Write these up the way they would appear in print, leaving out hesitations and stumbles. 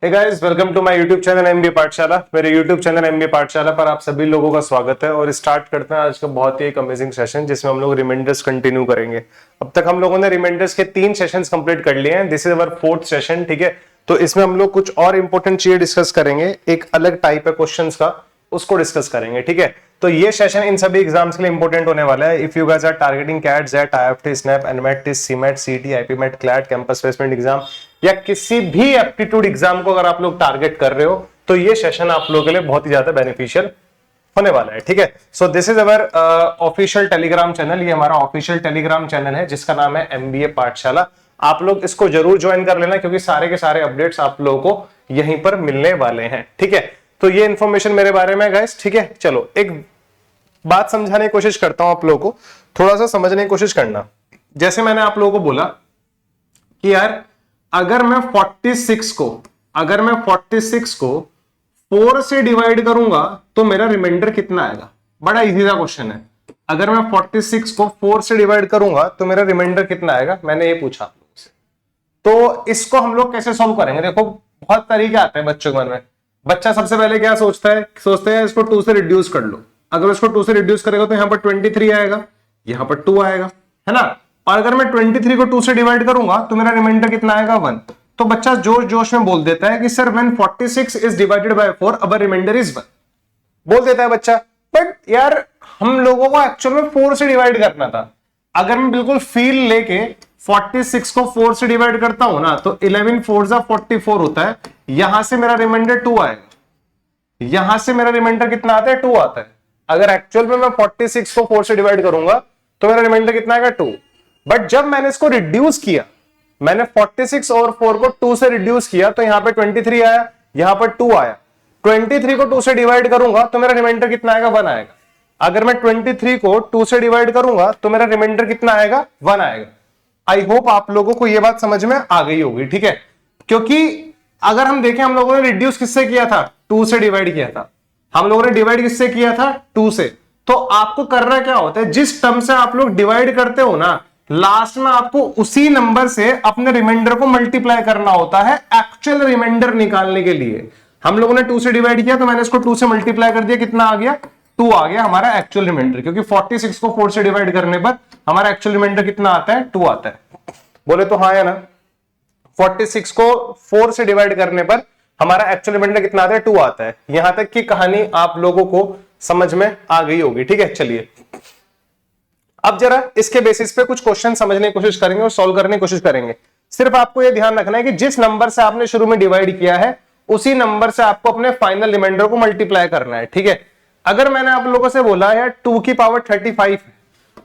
Hey guys, welcome to my YouTube channel MBA Pathshala. मेरे YouTube channel MBA पाठशाला पर आप सभी लोगों का स्वागत है और स्टार्ट करते हैं आज का बहुत ही एक अमेजिंग सेशन जिसमें हम लोग रिमाइंडर्स कंटिन्यू करेंगे। अब तक हम लोगों ने रिमाइंडर्स के 3 सेशंस कंप्लीट कर लिए हैं। This is our 4th session, ठीक है। तो इसमें हम लोग कुछ और इंपॉर्टेंट चीजें डिस्कस करेंगे। एक अलग टाइप है क्वेश्चंस का, उसको डिस्कस करेंगे, ठीक है। तो ये सेशन इन सभी एग्जाम्स के लिए इंपॉर्टेंट होने वाला है। If you guys are targeting CAT, XAT, IFT, SNAP, NMAT, TISS, CMAT, CET, IPMAT, CLAT, campus placement exam या किसी भी एप्टीट्यूड एग्जाम को अगर आप लोग टारगेट कर रहे हो तो ये सेशन आप लोगों के लिए बहुत ही ज्यादा बेनिफिशियल होने वाला है, ठीक है। So this is our official Telegram channel. ये हमारा ऑफिशियल टेलीग्राम चैनल है जिसका नाम है एमबीए पाठशाला। आप लोग इसको जरूर ज्वाइन कर लेना क्योंकि सारे के सारे अपडेट्स आप लोगों को यहीं पर मिलने वाले हैं, ठीक है। तो ये इंफॉर्मेशन मेरे बारे में गाइस, ठीक है। चलो एक बात समझाने की कोशिश करता हूं आप लोगों को, थोड़ा सा समझने की कोशिश करना। जैसे मैंने आप लोगों को बोला कि यार अगर मैं 46 को 4 से डिवाइड करूंगा तो मेरा रिमाइंडर कितना आएगा। बड़ा इजी सा क्वेश्चन है। अगर मैं 46 को 4 से डिवाइड करूंगा तो मेरा रिमाइंडर कितना आएगा, मैंने ये पूछा आप लोगों से। तो इसको हम लोग कैसे सॉल्व करेंगे? देखो बहुत तरीके आते हैं बच्चों के मन में। बच्चा सबसे पहले क्या सोचते हैं इसको 2 से रिड्यूस कर लो। अगर इसको 2 से रिड्यूस करेगा तो यहां पर 23 आएगा, यहां पर 2 आएगा, है ना। और अगर मैं 23 को 2 से डिवाइड करूंगा तो मेरा रिमाइंडर कितना आएगा, 1। तो बच्चा जोश जोश में बोल देता है कि sir when 46 is divided by 4 our remainder is 1, बोल देता है बच्चा। बट यार हम लोगों को एक्चुअल में 4 से डिवाइड करना था। अगर मैं बिल्कुल फील लेके 46 को 4 से डिवाइड करता हूं ना तो 11 4 जा 44 होता है। यहां से मेरा रिमाइंडर 2 आएगा, यहां से मेरा रिमाइंडर कितना आता है, 2 आता है। अगर एक्चुअल में मैं 46 को 4 से डिवाइड करूंगा तो मेरा रिमाइंडर कितना आएगा, 2। बट जब मैंने इसको रिड्यूस किया, मैंने 46 और 4 को 2 से रिड्यूस किया तो यहां पे 23 आया, यहां पर 2 आया। 23 को 2 से डिवाइड करूंगा तो मेरा रिमाइंडर कितना आएगा, 1 आएगा। अगर मैं 23 को 2 से डिवाइड करूंगा तो मेरा रिमाइंडर कितना आएगा, 1 आएगा। आई होप आप लोगों को यह बात समझ में आ गई होगी, ठीक है। क्योंकि अगर हम देखें हम लोगों ने रिड्यूस किससे किया था, 2 से डिवाइड किया था। हम लोगों ने डिवाइड किससे किया था, 2 से। तो आपको करना क्या होता है, जिस टर्म से आप लोग डिवाइड करते हो ना, लास्ट में आपको उसी नंबर से अपने रिमाइंडर को मल्टीप्लाई करना होता है एक्चुअल रिमाइंडर निकालने के लिए। हम लोगों ने 2 से डिवाइड किया तो मैंने इसको 2 से मल्टीप्लाई कर दिया, कितना आ गया, 2 आ गया हमारा एक्चुअल रिमाइंडर। क्योंकि 46 को 4 से डिवाइड करने पर हमारा एक्चुअल रिमाइंडर कितना आता है, 2 आता है। बोले तो हाँ या ना। 46 को 4 से डिवाइड करने पर हमारा एक्चुअल रिमाइंडर कितना आता है, 2 आता है। यहां तक की कहानी आप लोगों को समझ में आ गई होगी, ठीक है। चलिए अब जरा इसके बेसिस पे कुछ क्वेश्चन समझने की कोशिश करेंगे और सॉल्व करने की कोशिश करेंगे। सिर्फ आपको यह ध्यान रखना है कि जिस नंबर से आपने शुरू में डिवाइड किया है उसी नंबर से आपको अपने फाइनल रिमाइंडर को मल्टीप्लाई करना है, ठीक है। अगर मैंने आप लोगों से बोला यार 2 की पावर 35 है,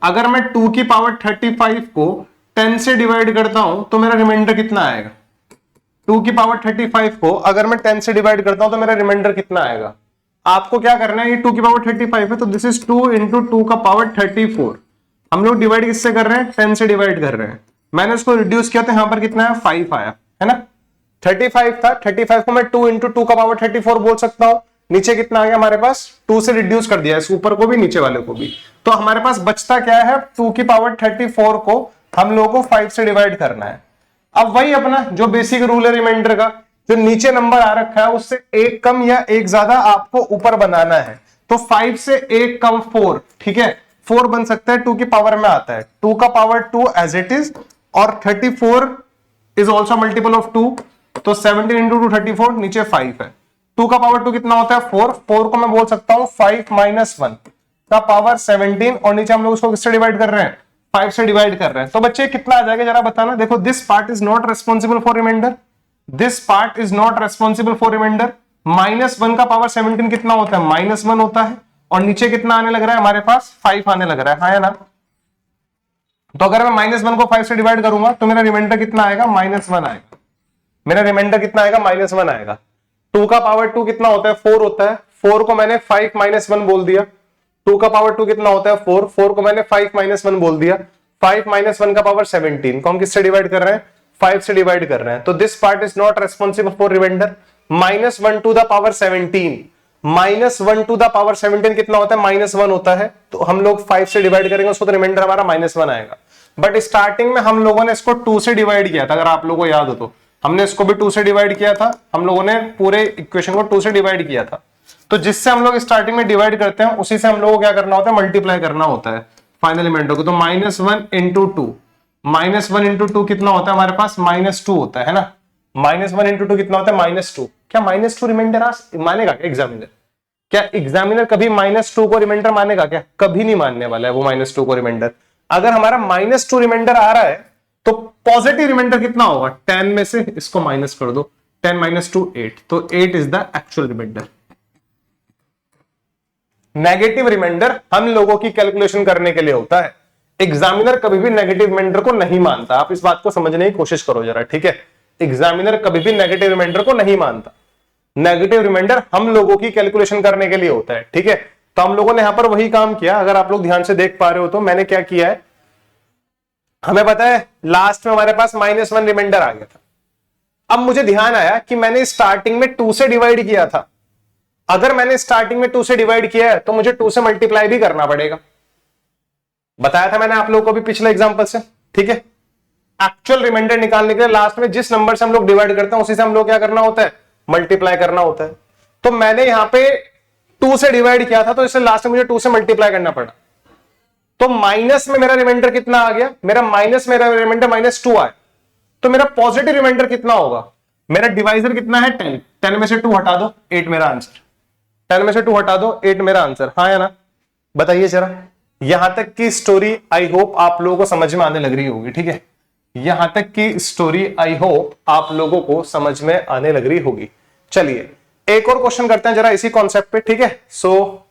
अगर मैं 2 की पावर 35 को 10 से डिवाइड करता हूं तो मेरा रिमाइंडर कितना आएगा। 2 की पावर 35 को अगर मैं 10 से डिवाइड करता हूं तो मेरा रिमाइंडर कितना आएगा। आपको क्या करना है, ये 2 की पावर 35 है तो दिस इज 2 इंटू 2 का पावर 34। हम लोग डिवाइड किससे कर रहे हैं, 10 से डिवाइड कर रहे हैं। मैंने इसको रिड्यूस किया तो यहां पर कितना है, 5 आया, है ना। 35 था, 35 को मैं 2 इंटू 2 का पावर 34 बोल सकता हूं। नीचे कितना आ गया हमारे पास, 2 से रिड्यूस कर दिया, इस ऊपर को भी नीचे वाले को भी। तो हमारे पास बचता क्या है, 2 की पावर 34 को हम लोगों को 5 से डिवाइड करना है। अब वही अपना जो बेसिक रूल है रिमाइंडर का, जो नीचे नंबर आ रखा है उससे एक कम या एक ज्यादा आपको ऊपर बनाना है। तो 5 से एक कम 4, ठीक है। 4 बन सकता है, 2 की पावर में आता है, 2 का पावर 2 एज इट इज, और 34 इज ऑल्सो मल्टीपल ऑफ 2। तो 17 इंटू 2 34, नीचे 5 है। 2 का पावर 2 कितना होता है, 4। 4 को मैं बोल सकता हूं 5 माइनस 1 का पावर 17, और नीचे हम लोग उसको किससे डिवाइड कर रहे हैं, 5 से डिवाइड कर रहे हैं। तो बच्चे कितना आ जाएगा जरा बताना। देखो this part is not responsible for remainder, this part is not responsible for remainder. -1 का पावर 17 कितना होता है, -1 होता है। और नीचे कितना आने लग रहा है हमारे पास, 5 आने लग रहा है, हाँ या ना। तो अगर मैं -1 को 5 से डिवाइड करूंगा तो मेरा रिमाइंडर कितना आएगा, -1 आएगा। मेरा रिमाइंडर कितना आएगा, -1 आएगा। 2 का पावर 2 कितना होता है, 4 होता है। 4 को मैंने 5 माइनस 1 बोल दिया। 2 का पावर 2 कितना होता है, 4। 4 को मैंने 5 माइनस 1 बोल दिया। 5 माइनस 1 का पावर 17 को हम किससे डिवाइड कर रहे हैं, 5 से डिवाइड कर रहे हैं। तो this part is not responsible for remainder. -1 to the power 17, -1 to the power 17 कितना होता है, -1 होता है। तो हम लोग 5 से डिवाइड करेंगे उसको तो रिमाइंडर हमारा -1 आएगा। बट स्टार्टिंग में हम लोगों ने इसको 2 से डिवाइड किया था, अगर आप लोगों को याद हो तो हमने इसको भी 2 से डिवाइड किया था, हम लोगों ने पूरे इक्वेशन को 2 से डिवाइड किया था। तो जिससे हम लोग स्टार्टिंग में डिवाइड करते हैं उसी से हम लोगों को क्या करना होता है, मल्टीप्लाई करना होता है फाइनल एलिमेंटों को। तो -1 इंटू टू, -1 इंटू टू कितना होता है हमारे पास, -2 होता है ना। -1 इंटू टू कितना होता है, -2। क्या -2 रिमाइंडर मानेगा क्या एग्जामिनर? क्या एग्जामिनर कभी -2 को रिमाइंडर मानेगा क्या? कभी नहीं मानने वाला है वो -2 को रिमाइंडर। अगर हमारा -2 रिमाइंडर आ रहा है तो पॉजिटिव रिमाइंडर कितना होगा, 10 में से इसको माइनस कर दो, 10 - 2 8, तो 8 is the actual remainder. Negative remainder हम लोगों की कैलकुलेशन करने के लिए होता है, एग्जामिनर कभी भी नेगेटिव रिमाइंडर को नहीं मानता। आप इस बात को समझने की कोशिश करो जरा, ठीक है। एग्जामिनर कभी भी नेगेटिव रिमाइंडर को नहीं मानता। नेगेटिव रिमाइंडर हम लोगों की कैलकुलेशन करने के लिए होता है, ठीक है। तो हम लोगों ने यहां पर वही काम किया। अगर आप लोग ध्यान से देख पा रहे हो तो मैंने क्या किया है, हमें पता है लास्ट में हमारे पास -1 रिमाइंडर आ गया था। अब मुझे ध्यान आया कि मैंने स्टार्टिंग में 2 से डिवाइड किया था। अगर मैंने स्टार्टिंग में 2 से डिवाइड किया है तो मुझे 2 से मल्टीप्लाई भी करना पड़ेगा। बताया था मैंने आप लोगों को भी पिछले एग्जांपल से, ठीक है। एक्चुअल रिमाइंडर निकालने के लिए लास्ट में जिस नंबर से हम लोग डिवाइड करते हैं उसी से हम लोग क्या करना होता है, मल्टीप्लाई करना होता है। तो मैंने यहां पे 2 से डिवाइड किया था तो इससे लास्ट में मुझे 2 से मल्टीप्लाई करना पड़ा। तो माइनस में मेरा रिमाइंडर कितना आ गया, मेरा रिमाइंडर -2 आया। तो मेरा पॉजिटिव रिमाइंडर कितना होगा, मेरा डिवाइजर कितना है 10, 10 में से 2 हटा दो 8 मेरा आंसर, 10 में से 2 हटा दो 8 मेरा आंसर, हाँ या ना, बताइए जरा। यहां तक की स्टोरी आई होप आप लोगों को समझ में आने लग रही होगी, ठीक है। यहां तक की स्टोरी आई होप आप लोगों को समझ में आने लग रही होगी। चलिए एक और क्वेश्चन करते हैं जरा इसी कॉन्सेप्ट पे, ठीक है। सो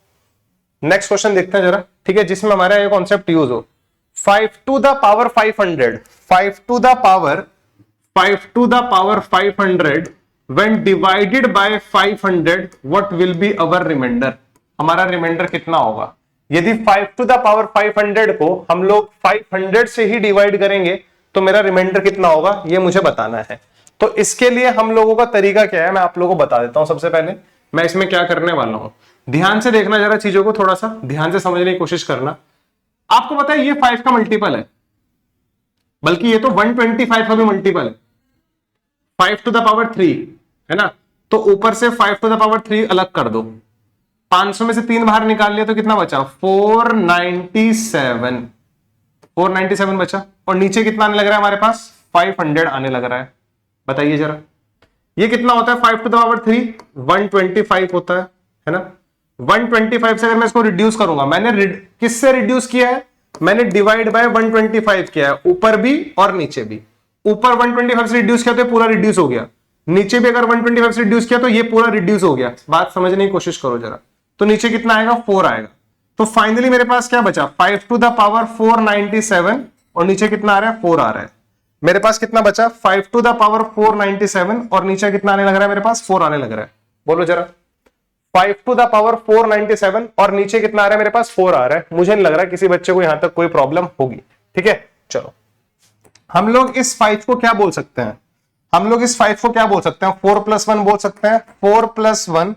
नेक्स्ट क्वेश्चन देखते हैं जरा, ठीक है, जिसमें हमारा ये कॉन्सेप्ट यूज हो। 5 to the power 500, 5 to the power 500 when divided by 500 what will be our remainder? हमारा रिमाइंडर कितना होगा यदि 5 to the power 500 को हम लोग 500 से ही डिवाइड करेंगे तो मेरा रिमाइंडर कितना होगा ये मुझे बताना है। तो इसके लिए हम लोगों का तरीका क्या है मैं आप लोगों को बता देता हूं। सबसे पहले मैं इसमें क्या करने वाला हूं, ध्यान से देखना जरा, चीजों को थोड़ा सा ध्यान से समझने की कोशिश करना। आपको पता है ये 5 का मल्टीपल है, बल्कि ये तो 125 का भी मल्टीपल है, 5 to the power 3 है ना। तो ऊपर से 5 to the power 3 अलग कर दो, 500 में से 3 बाहर निकाल लिया तो कितना बचा, 497 बचा। और नीचे कितना आने लग रहा है हमारे पास, 500 आने लग रहा है। बताइए जरा ये कितना होता है, 5 to the power 3 125 होता है ना। 125 से अगर मैं इसको रिड्यूस करूंगा, मैंने किससे रिड्यूस किया है, मैंने डिवाइड बाय 125 किया है, ऊपर भी और नीचे भी। ऊपर 125 से रिड्यूस किया तो ये पूरा रिड्यूस हो गया, नीचे भी अगर 125 से रिड्यूस किया तो ये पूरा रिड्यूस हो गया। बात समझने की कोशिश करो जरा। तो नीचे कितना आएगा, 4 आएगा। तो फाइनली मेरे पास क्या बचा, 5 to the power 497 और नीचे कितना आ रहा है, 4 आ रहा है। मेरे पास कितना बचा, 5 to the power 497 और नीचे कितना आने लग रहा है मेरे पास, 4 आने लग रहा है। बोलो जरा, 5 to the power 497 और नीचे कितना आ रहा है मेरे पास, 4 आ रहा है। मुझे नहीं लग रहा किसी बच्चे को यहां तक कोई प्रॉब्लम होगी, ठीक है। चलो हम लोग इस 5 को क्या बोल सकते हैं, हम लोग इस 5 को क्या बोल सकते हैं, 4 + 1 बोल सकते हैं। 4 + 1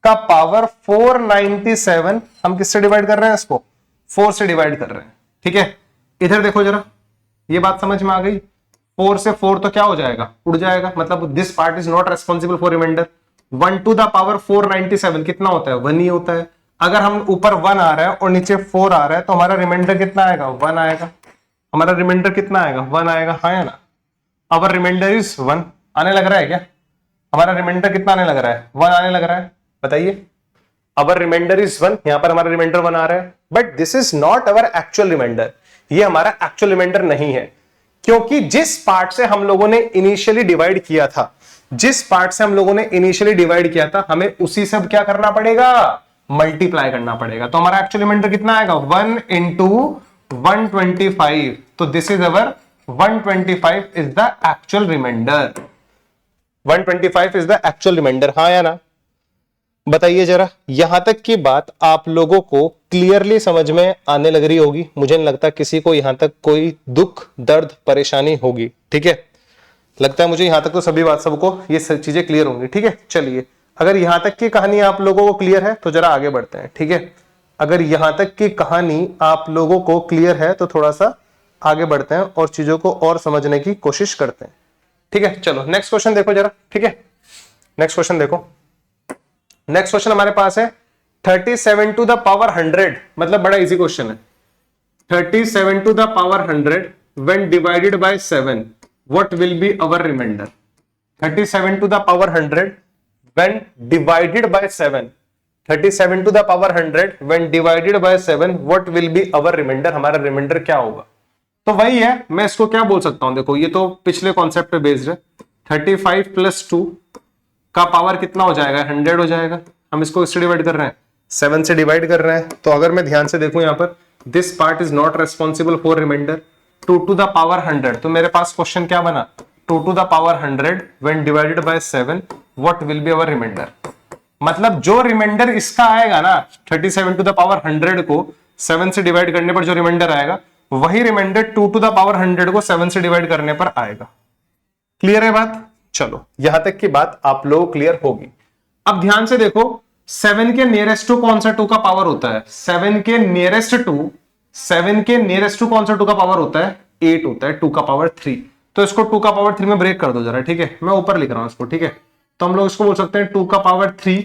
का पावर 497 हम किससे डिवाइड कर रहे हैं, इसको 4 से डिवाइड कर रहे हैं, ठीक है। इधर देखो जरा, ये बात समझ में आ गई। 4 से 4 तो क्या हो जाएगा, उड़ जाएगा, मतलब this part is not responsible for remainder. 1 to the power 497 कितना होता है, 1 ही होता है। अगर हम ऊपर 1 आ रहा है और नीचे 4 आ रहा है तो हमारा रिमाइंडर कितना आएगा, 1 आएगा। हमारा रिमाइंडर कितना आएगा, 1 आएगा, हाँ या ना। अवर रिमाइंडर इज 1 आने लग रहा है क्या, हमारा रिमाइंडर कितना आने लग रहा है, 1 आने लग रहा है। बताइए, अवर रिमाइंडर इज 1, यहां पर हमारा रिमाइंडर 1 आ रहा है, but this is not our actual remainder. ये हमारा एक्चुअल रिमाइंडर नहीं है, क्योंकि जिस पार्ट से हम लोगों ने इनिशियली डिवाइड किया था, जिस पार्ट से हम लोगों ने इनिशियली डिवाइड किया था, हमें उसी से क्या करना पड़ेगा, मल्टीप्लाई करना पड़ेगा। तो हमारा एक्चुअल रिमाइंडर कितना आएगा, 1 × 125। तो this is our 125 is the actual remainder, 125 is the actual remainder, हाँ या ना। बताइए जरा, यहां तक की बात आप लोगों को क्लियरली समझ में आने लग रही होगी। मुझे नहीं लगता किसी को यहां तक कोई दुख दर्द परेशानी होगी, ठीक है। लगता है मुझे यहां तक तो सभी बात सबको ये सब चीजें क्लियर होंगी, ठीक है। चलिए, अगर यहां तक की कहानी आप लोगों को क्लियर है तो जरा आगे बढ़ते हैं, ठीक है। अगर यहां तक की कहानी आप लोगों को क्लियर है तो थोड़ा सा आगे बढ़ते हैं और चीजों को और समझने की कोशिश करते हैं। ठीक है, चलो नेक्स्ट क्वेश्चन देखो जरा। ठीक है, नेक्स्ट क्वेश्चन देखो। नेक्स्ट क्वेश्चन हमारे पास है 37 टू द पावर 100, मतलब बड़ा इजी क्वेश्चन है। 37 to the power 100 when divided by 7 what will be our remainder? 37 to the power 100 when divided by 7, 37 to the power 100 when divided by 7 what will be our remainder? हमारा reminder क्या होगा? तो वही है, मैं इसको क्या बोल सकता हूं, देखो ये तो पिछले कॉन्सेप्ट पे बेस्ड है। 35 प्लस 2 का पावर कितना हो जाएगा? 100 हो जाएगा। हम इसको इससे डिवाइड कर रहे हैं, 7 से डिवाइड कर रहे हैं। तो अगर मैं ध्यान से देखूं यहाँ पर, this part is not responsible for remainder. 2 to the power 100, तो मेरे पास क्वेश्चन क्या बना? 2 to the power 100 when divided by 7 what will be our remainder? मतलब जो रिमाइंडर इसका आएगा ना, 37 टू द पावर 100 को 7 से डिवाइड करने पर जो रिमाइंडर आएगा, वही रिमाइंडर 2 टू द पावर 100 को 7 से डिवाइड करने पर आएगा। क्लियर है बात? चलो यहां तक की बात आप लोग क्लियर होगी। अब ध्यान से देखो, 7 के नियरेस्ट टू कौन सा 2 का पावर होता है? 7 के नियरेस्ट टू, 7 के नियरेस्ट टू कौन सा 2 का पावर होता है? 8 होता है, 2 का पावर 3। तो इसको 2 का पावर 3 में ब्रेक कर दो जरा। ठीक है, मैं ऊपर लिख रहा हूं इसको। ठीक है, तो हम लोग इसको बोल सकते हैं 2 का पावर 3।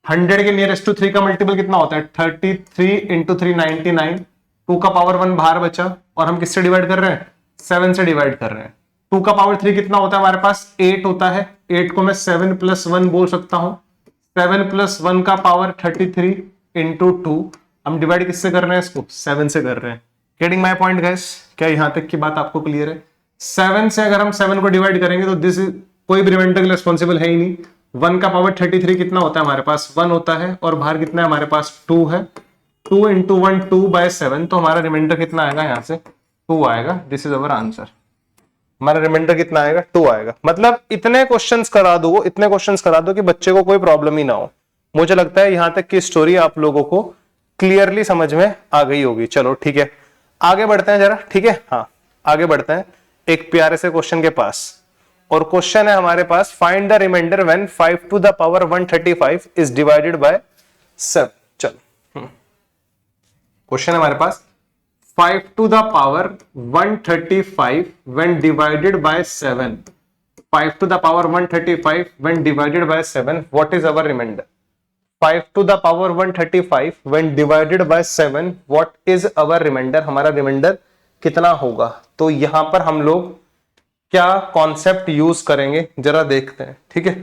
100 के नियरेस्ट टू 3 का मल्टीपल कितना होता है? 33 इंटू 3 99। 2 का पावर 1 बाहर बचा, और हम किससे डिवाइड कर रहे हैं? 7 से डिवाइड कर रहे हैं। 2 का पावर 3 कितना होता है हमारे पास? 8 होता है। 8 को मैं 7 प्लस 1 बोल सकता हूं। 7 प्लस 1 का पावर 33 इंटू 2। हम डिवाइड किससे कर रहे हैं इसको? 7 से कर रहे हैं। Getting my point guys? क्या यहां तक की बात आपको क्लियर है? 7 से अगर हम 7 को डिवाइड करेंगे तो दिस कोई भी रिमाइंडर के लिए रिस्पॉन्सिबल है ही नहीं। 1 का पावर 33 कितना होता है हमारे पास? 1 होता है, और बाहर कितना है हमारे पास? 2 है। 2 इंटू 1 2 बाय 7, तो हमारा रिमाइंडर कितना आएगा? यहां से 2 आएगा। This is our answer. हमारा रिमाइंडर कितना आएगा? 2 आएगा। मतलब इतने क्वेश्चंस करा दो, इतने क्वेश्चंस करा दो कि बच्चे को कोई प्रॉब्लम ही ना हो। मुझे लगता है यहां तक की स्टोरी आप लोगों को क्लियरली समझ में आ गई होगी। चलो ठीक है, आगे बढ़ते हैं जरा। ठीक है, हाँ आगे बढ़ते हैं एक प्यारे से क्वेश्चन के पास। और क्वेश्चन है हमारे पास, find the reminder when 5 to the power 135 is divided by 7। चलो क्वेश्चन है हमारे पास, 5 to the power 135 when divided by 7. 5 to the power 135 when divided by 7. What is our remainder? 5 to the power 135 when divided by 7. What is our remainder? हमारा reminder कितना होगा? तो यहां पर हम लोग क्या कॉन्सेप्ट यूज करेंगे जरा देखते हैं। ठीक है,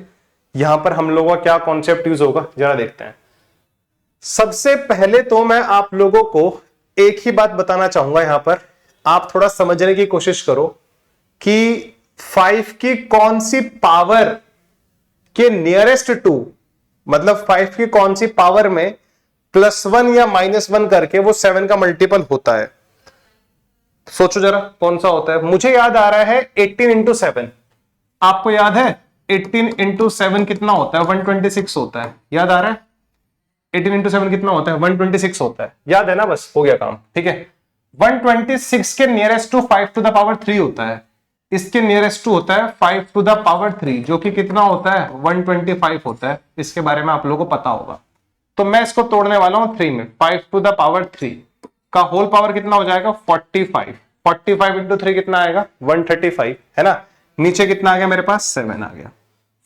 यहां पर हम लोगों का क्या कॉन्सेप्ट यूज होगा जरा देखते हैं। सबसे पहले तो मैं आप लोगों को एक ही बात बताना चाहूंगा, यहां पर आप थोड़ा समझने की कोशिश करो कि 5 की कौन सी पावर के नियरेस्ट टू, मतलब 5 की कौन सी पावर में +1 या -1 करके वो 7 का मल्टीपल होता है। सोचो जरा कौन सा होता है। मुझे याद आ रहा है 18 इंटू 7। आपको याद है 18 इंटू 7 कितना होता है? 126 होता है। याद आ रहा है 18 इंटू 7 कितना होता है? 126 होता है। याद है ना? बस हो गया काम। ठीक है, 126 के nearest to 5 to the power 3 होता है। इसके नियरेस्ट टू होता है 5 टू द पावर 3, जो कि कितना होता है? 125 होता है। इसके बारे में आप लोगों को पता होगा। तो मैं इसको तोड़ने वाला हूं 3 में। 5 टू द पावर 3 का होल पावर कितना हो जाएगा? 45। 45 इंटू 3 कितना आएगा? 135 है ना। नीचे कितना आ गया मेरे पास? 7 आ गया।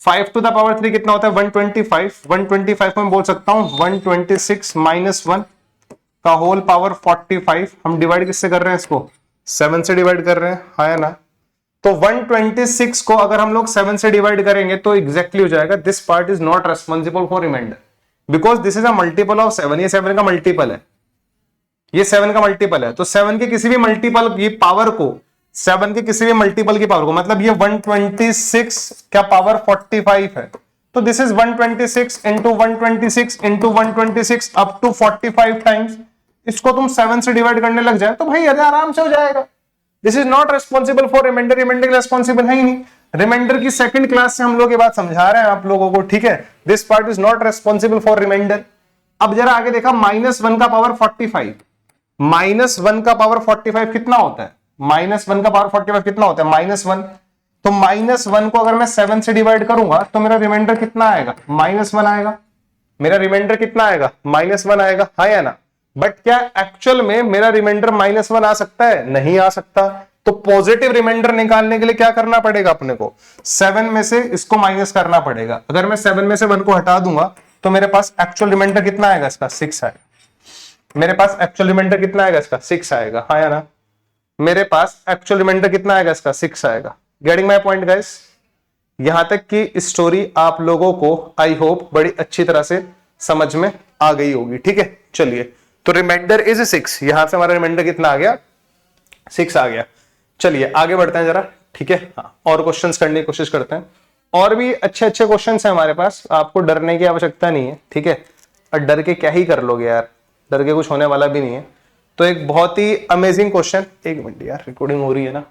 5 टू द पावर 3 कितना होता है? 125। 125 को मैं बोल सकता हूं 126 माइनस 1 का होल पावर 45। हम डिवाइड किससे कर रहे हैं इसको? 7 से डिवाइड कर रहे हैं, हाँ है ना। तो 126 को अगर हम लोग 7 से डिवाइड करेंगे तो एग्जैक्टली हो जाएगा, this part is not responsible for remainder because this is a multiple of 7। ये 7 का मल्टीपल है, ये 7 का मल्टीपल है। तो 7 के किसी भी मल्टीपल की पावर को, 7 के किसी भी मल्टीपल की पावर को, मतलब ये 126 क्या पावर 45 है। तो this is 126 into 126 into 126 up to 45 times. इसको तुम 7 से डिवाइड करने लग जाए तो भाई आराम से हो जाएगा। This is not responsible for remainder. Remainder के रेस्पॉन्सिबल है ही नहीं। रिमाइंडर की सेकंड क्लास से हम लोग ये बात समझा रहे हैं आप लोगों को। ठीक है, this part is not responsible for remainder. अब जरा आगे देखा, -1 का पावर 45। -1 का पावर 45 कितना होता है? -1 का पावर 45 कितना होता है? -1। तो -1 को अगर मैं 7 से डिवाइड करूंगा तो मेरा रिमाइंडर कितना आएगा? -1 आएगा। मेरा रिमाइंडर कितना आएगा? -1 आएगा, हाँ या ना। बट क्या एक्चुअल में मेरा रिमाइंडर -1 आ सकता है? नहीं आ सकता, तो पॉजिटिव रिमाइंडर निकालने के लिए क्या करना पड़ेगा अपने को, 7 में से इसको माइनस करना पड़ेगा। अगर मैं 7 में से 1 को हटा दूंगा तो मेरे पास एक्चुअल रिमाइंडर कितना आएगा इसका, 6 आएगा। मेरे पास एक्चुअल रिमाइंडर कितना आएगा इसका, 6 आएगा, हाँ या ना। मेरे पास एक्चुअल रिमाइंडर कितना आएगा इसका, 6 आएगा। Getting my point guys? यहां तक की स्टोरी आप लोगों को आई होप बड़ी अच्छी तरह से समझ में आ गई होगी, ठीक है। चलिए, तो रिमाइंडर इज 6, यहां से हमारा रिमाइंडर कितना आ गया, 6 आ गया। चलिए आगे बढ़ते हैं जरा, ठीक है। हाँ, और क्वेश्चंस करने की कोशिश करते हैं। और भी अच्छे अच्छे क्वेश्चंस हैं हमारे पास, आपको डरने की आवश्यकता नहीं है, ठीक है। और डर के क्या ही कर लोगे यार, डर के कुछ होने वाला भी नहीं है। तो एक बहुत ही अमेजिंग क्वेश्चन, एक मिनट यार, रिकॉर्डिंग हो रही है ना।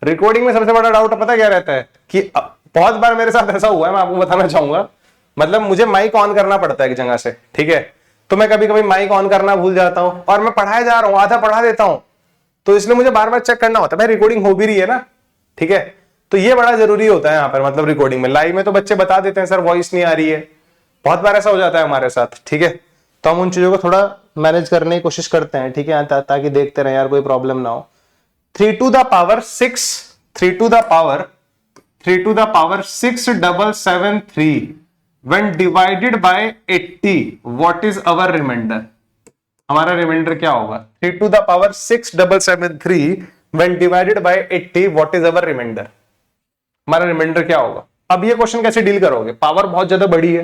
रिकॉर्डिंग में सबसे बड़ा डाउट पता क्या रहता है कि बहुत बार मेरे साथ ऐसा हुआ है, मैं आपको बताना चाहूंगा। मतलब मुझे माइक ऑन करना पड़ता है एक जगह से, ठीक है। तो मैं कभी कभी माइक ऑन करना भूल जाता हूं और मैं पढ़ाए जा रहा हूं, आधा पढ़ा देता हूं, तो इसलिए मुझे बार बार चेक करना होता है भाई रिकॉर्डिंग हो भी रही है ना, ठीक है। तो ये बड़ा जरूरी होता है यहाँ पर, मतलब रिकॉर्डिंग में। लाइव में तो बच्चे बता देते हैं सर वॉइस नहीं आ रही है, बहुत बार ऐसा हो जाता है हमारे साथ, ठीक है। तो हम उन चीजों को थोड़ा मैनेज करने की कोशिश करते हैं, ठीक है, ताकि देखते रहे यार, कोई प्रॉब्लम ना हो। 3 to the power 6 3 to the power 6773 when divided by 80, what is our remainder? हमारा रिमाइंडर क्या होगा, 3 to the power 6773 when divided by 80, what is our remainder? हमारा रिमाइंडर क्या होगा? अब ये क्वेश्चन कैसे डील करोगे, पावर बहुत ज्यादा बड़ी है,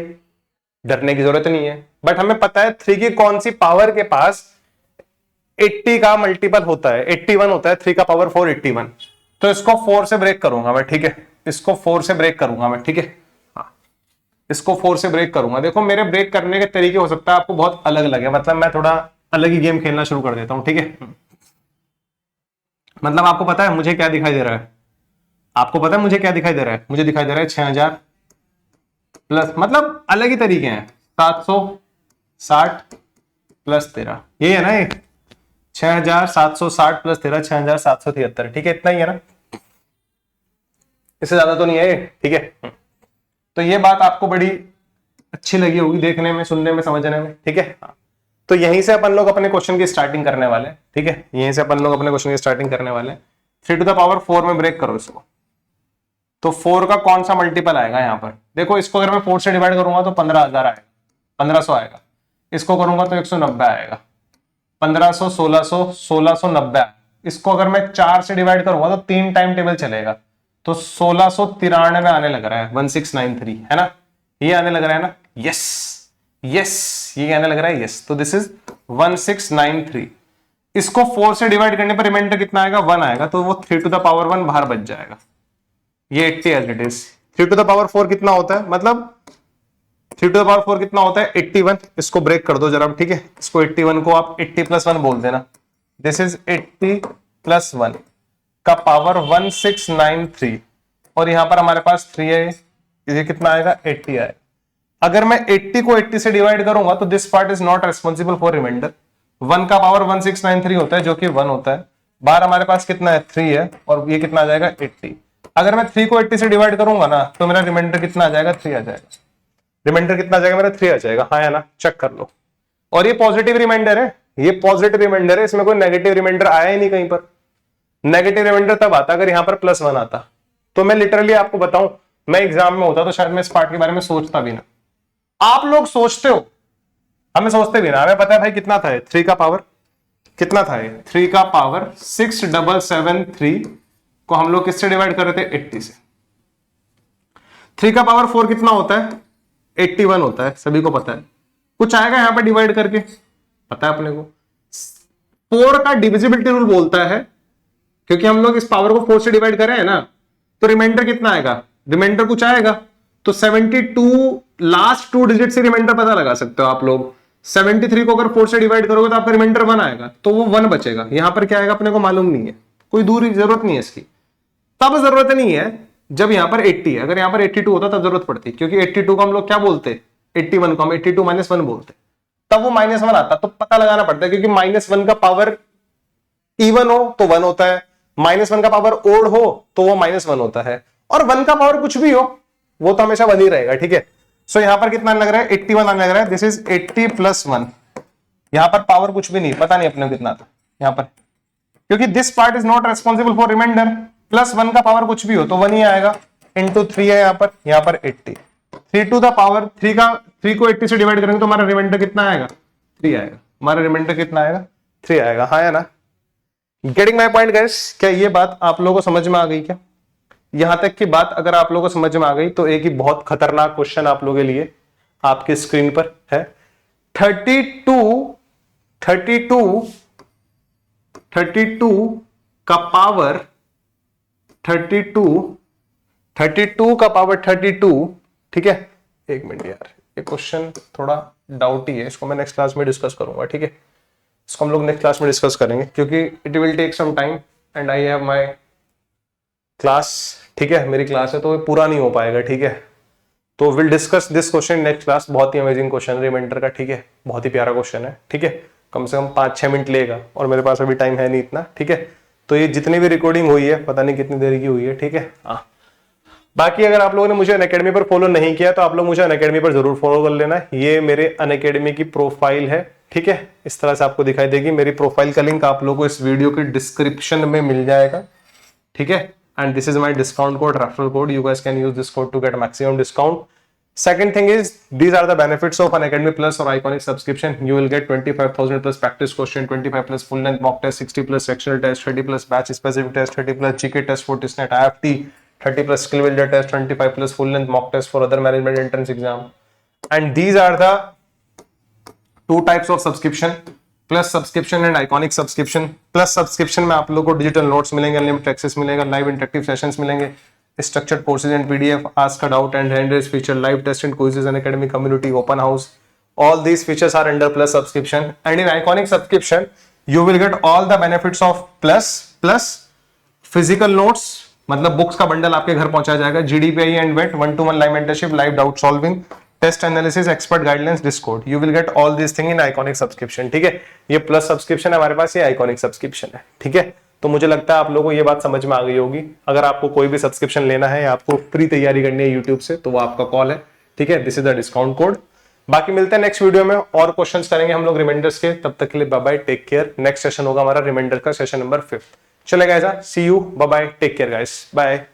डरने की जरूरत नहीं है, बट हमें पता है 3 की कौन सी पावर के पास 80 का मल्टीपल होता है, 81 होता है, 3 का पावर 4 81। तो इसको 4 से ब्रेक करूंगा मैं, ठीक है, इसको 4 से ब्रेक करूंगा मैं, ठीक है, हाँ, इसको 4 से ब्रेक करूंगा। देखो मेरे ब्रेक करने के तरीके हो सकता है आपको बहुत अलग लगे, मतलब मैं थोड़ा अलग ही गेम खेलना शुरू कर देता हूं, ठीक है। मतलब आपको पता है मुझे क्या दिखाई दे रहा है, आपको पता है मुझे क्या दिखाई दे रहा है, मुझे दिखाई दे रहा है 6000 प्लस, मतलब अलग ही तरीके हैं, 760 प्लस 13, यही है ना, ये 6760 प्लस 13 6773, ठीक है, इतना ही है ना, इससे ज्यादा तो नहीं है ये, ठीक है। तो ये बात आपको बड़ी अच्छी लगी होगी देखने में, सुनने में, समझने में, ठीक है। तो यहीं से अपन लोग अपने क्वेश्चन की स्टार्टिंग करने वाले, ठीक है, यहीं से अपन लोग अपने क्वेश्चन की स्टार्टिंग करने वाले। 3 to the power 4 में ब्रेक करो इसको, तो 4 का कौन सा मल्टीपल आएगा यहाँ पर, देखो इसको अगर मैं 4 से डिवाइड करूंगा तो 15,000 आएगा, 1500 आएगा, इसको करूंगा तो 190 आएगा, 1500 1600 1690। इसको अगर मैं 4 से डिवाइड करूंगा तो 3 टाइम टेबल चलेगा, तो 1693 आने लग रहा है, 1693 है ना, ये आने लग रहा है ना, यस यस, ये आने लग रहा है, यस। तो दिस इज 1693। इसको 4 से डिवाइड करने पर रिमाइंडर कितना आएगा, 1 आएगा, तो वो 3 to the power 1 बाहर बच जाएगा, ये 80 as it is. 3 to the power 4 कितना होता है, मतलब 3 to the power 4 कितना होता है, 81। इसको ब्रेक कर दो जरा, ठीक है, इसको 81 को आप 80 प्लस 1 बोल देना, दिस इज 80 प्लस 1 का पावर 1693, और यहां पर हमारे पास 3 है, ये कितना आएगा, 80 आएगा। अगर मैं 80 को 80 से डिवाइड करूंगा तो this part is not responsible for remainder. 1 का पावर 1693 होता है, जो कि 1 होता है, बाहर हमारे पास कितना है, 3 है, और ये कितना आ जाएगा, 80। अगर मैं 3 को 80 से डिवाइड करूंगा ना तो मेरा रिमाइंडर कितना आ जाएगा, 3 आ जाएगा, रिमाइंडर कितना आ जाएगा मेरा, 3 आ जाएगा, हाँ या ना, चेक कर लो। और ये पॉजिटिव रिमाइंडर है, ये पॉजिटिव रिमाइंडर है, इसमें कोई नेगेटिव रिमाइंडर आया ही नहीं कहीं पर। नेगेटिव रिमाइंडर तब आता अगर यहाँ पर +1 आता। तो मैं लिटरली आपको बताऊं, मैं एग्जाम में होता तो शायद मैं इस पार्ट के बारे में सोचता भी ना। आप लोग सोचते हो, हमें सोचते भी ना, हमें पता है भाई कितना था, 3 का पावर कितना था, 3 का पावर 6773 को हम लोग किससे डिवाइड कर रहे थे, 80 से। 3 का पावर 4 कितना होता है, 81 होता है, सभी को पता है। कुछ आएगा यहां पर डिवाइड करके, पता है अपने को। 4 का डिविजिबिलिटी रूल बोलता है, क्योंकि हम लोग इस पावर को 4 से डिवाइड कर रहे हैं ना, तो रिमाइंडर कितना आएगा, रिमाइंडर कुछ आएगा, तो 72 लास्ट 2 डिजिट से रिमाइंडर पता लगा सकते हो आप लोग। 73 को अगर 4 से डिवाइड करोगे तो आपका रिमाइंडर 1 आएगा, तो वो 1 बचेगा। यहां पर क्या आएगा अपने को मालूम नहीं है, कोई दूरी जरूरत नहीं है इसकी, तब जरूरत नहीं है जब यहां पर 80 है। अगर यहां पर 82 होता तब जरूरत पड़ती, क्योंकि 82 को हम लोग क्या बोलते, 81 को हम 82 -1 बोलते, तब वो -1 आता, तो पता लगाना पड़ता है, क्योंकि -1 का पावर इवन हो तो 1 होता है, -1 का पावर ओड हो तो वो -1 होता है, और 1 का पावर कुछ भी हो वो तो हमेशा 1 ही रहेगा, ठीक है। सो यहां पर कितना लग रहा है, 81 आने लग रहा है, दिस इज 80 + 1। यहां पर पावर कुछ भी नहीं, पता नहीं अपने को कितना था, यहां पर क्योंकि this part is not responsible for remainder. Plus 1 का पावर कुछ भी हो तो 1 ही आएगा, इंटू 3 है यहाँ पर 80। 3 टू द पावर 3 को 80 से डिवाइड करेंगे तो हमारा रिमाइंडर कितना आएगा, 3 आएगा। हमारा रिमाइंडर कितना आएगा, 3 आएगा। हाँ है ना, गेटिंग माई पॉइंट गाइस? क्या ये बात आप लोगों को समझ में आ गई? क्या यहां तक की बात अगर आप लोगों को समझ में आ गई तो एक ही बहुत खतरनाक क्वेश्चन आप लोगों के लिए आपके स्क्रीन पर है। 32 का पावर 32, ठीक है। एक मिनट यार, ये क्वेश्चन थोड़ा डाउट ही है, इसको मैं नेक्स्ट क्लास में डिस्कस करूंगा, ठीक है। इसको हम लोग नेक्स्ट क्लास में डिस्कस करेंगे क्योंकि it will take some time and I have my class, ठीक है। मेरी क्लास है तो ये पूरा नहीं हो पाएगा, ठीक है। तो will discuss this question next class. बहुत ही अमेजिंग क्वेश्चन रिमाइंडर का, ठीक है। बहुत ही प्यारा क्वेश्चन है, ठीक है। कम से कम 5-6 मिनट लेगा और मेरे पास अभी टाइम है नहीं इतना, ठीक है। तो ये जितनी भी रिकॉर्डिंग हुई है पता नहीं कितनी देर की हुई है, ठीक है। हाँ, बाकी अगर आप लोगों ने मुझे अनअकैडमी पर फॉलो नहीं किया तो आप लोग मुझे अनअकैडमी पर जरूर फॉलो कर लेना। ये मेरे अनअकैडमी की प्रोफाइल है, ठीक है। इस तरह से आपको दिखाई देगी। मेरी प्रोफाइल का लिंक आप लोगों को इस वीडियो के डिस्क्रिप्शन में मिल जाएगा, ठीक है। And this is my discount code, referral code. You guys can use this code to get maximum discount. Second thing is, these are the benefits of Unacademy Plus or Iconic subscription. You will get 25,000 plus practice question, 25 plus full length mock test, 60 plus sectional test, 30 plus batch specific test, 30 plus GK test for TISNET IFT, 30 plus skill builder test, 25 plus full length mock test for other management entrance exam. And these are the two types of subscription. Plus subscription and Iconic subscription. Plus subscription में आप लोगों को digital notes मिलेंगे, unlimited access मिलेगा, live interactive sessions मिलेंगे, structured courses and PDF, ask a doubt and hand raise feature, live test and quizzes, and academy community, open house. All these features are under Plus subscription. And in Iconic subscription, you will get all the benefits of Plus plus physical notes, मतलब books का bundle आपके घर पहुंचाया जाएगा, GDPI and WET, 1-to-1 live mentorship, live doubt solving, test analysis, expert guidelines, Discord. You will get all this thing in iconic subscription, ठीक है। ये plus subscription है हमारे पास, ये आइकॉनिक सब्सक्रिप्शन है, ठीक है। तो मुझे लगता है आप लोगों को ये बात समझ में आ गई होगी। अगर आपको कोई भी सब्सक्रिप्शन लेना है, आपको प्री तैयारी करनी है यूट्यूब से, तो वो आपका कॉल है, ठीक है। This is the discount code. बाकी मिलते हैं नेक्स्ट वीडियो में, और क्वेश्चंस करेंगे हम लोग रिमाइंडर्स के। तब तक के लिए bye bye, take care. Next session होगा हमारा रिमाइंडर का, सेशन नंबर 5। चलेगा ऐसा, see you, bye bye, take care guys, bye.